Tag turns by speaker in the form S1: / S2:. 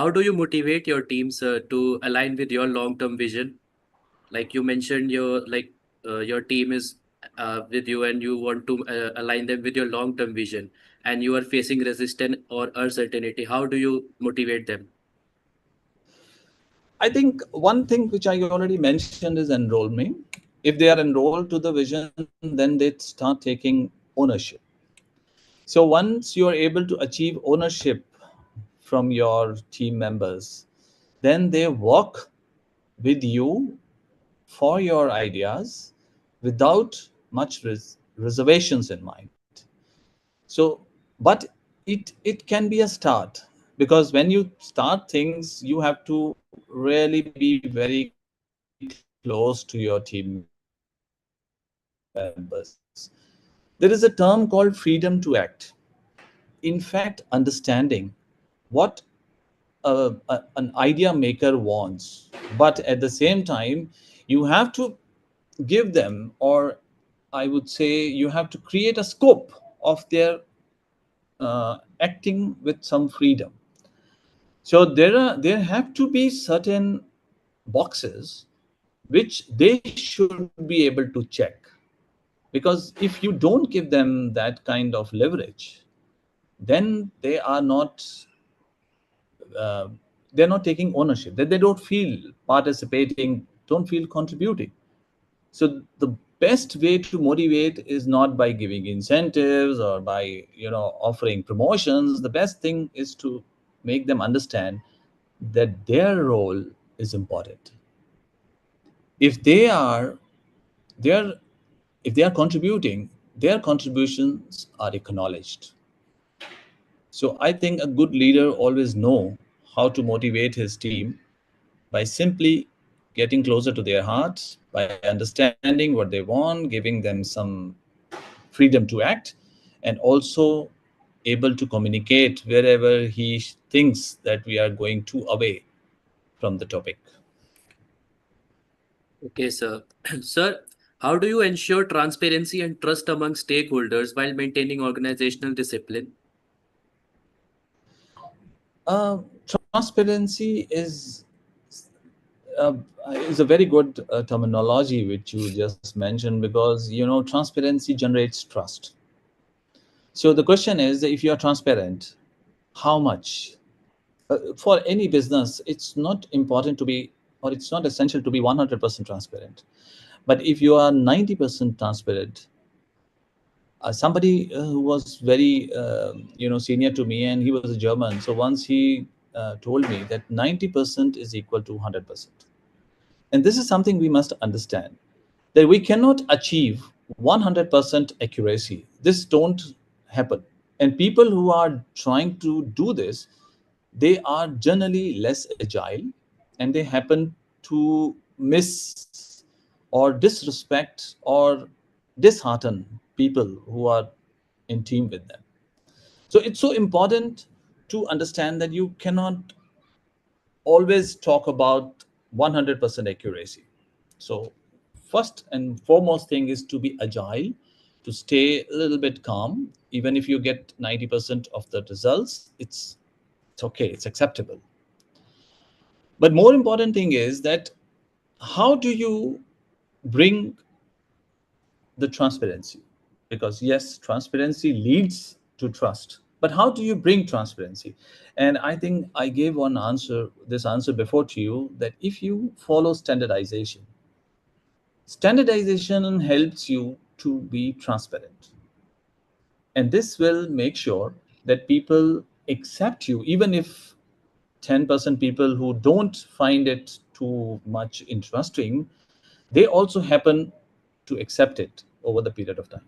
S1: how do you motivate your teams to align with your long-term vision? Like you mentioned, your team is with you, and you want to align them with your long-term vision, and you are facing resistance or uncertainty. How do you motivate them?
S2: I think one thing which I already mentioned is enrollment. If they are enrolled to the vision, then they start taking ownership. So once you are able to achieve ownership from your team members, then they work with you for your ideas without much reservations in mind. So, but it can be a start, because when you start things, you have to really be very close to your team members. There is a term called freedom to act. In fact, understanding what an idea maker wants, but at the same time, you have to give them, or I would say you have to create a scope of their acting with some freedom. So there have to be certain boxes which they should be able to check, because if you don't give them that kind of leverage, then uh, they're not taking ownership. They don't feel participating, don't feel contributing. So the best way to motivate is not by giving incentives or by offering promotions. The best thing is to make them understand that their role is important. If they are if they are contributing, their contributions are acknowledged. So I think a good leader always know how to motivate his team by simply getting closer to their hearts, by understanding what they want, giving them some freedom to act, and also able to communicate wherever he thinks that we are going too away from the topic.
S1: Okay, sir. Sir, how do you ensure transparency and trust among stakeholders while maintaining organizational discipline?
S2: Transparency uh, is a very good terminology which you just mentioned, because transparency generates trust. So the question is, if you are transparent, how much? For any business, it's not important to be, or it's not essential to be 100% transparent. But if you are 90% transparent, somebody who was very senior to me, and he was a German. So once he told me that 90% is equal to 100%. And this is something we must understand, that we cannot achieve 100% accuracy. This don't happen. And people who are trying to do this, they are generally less agile, and they happen to miss or disrespect or dishearten people who are in team with them. So it's so important to understand that you cannot always talk about 100% accuracy. So first and foremost thing is to be agile, to stay a little bit calm. Even if you get 90% of the results, it's okay, it's acceptable. But more important thing is that how do you bring the transparency? Because yes, transparency leads to trust, but how do you bring transparency? And I think I gave this answer before to you, that if you follow standardization, standardization helps you to be transparent, and this will make sure that people accept you, even if 10% people who don't find it too much interesting, they also happen to accept it over the period of time.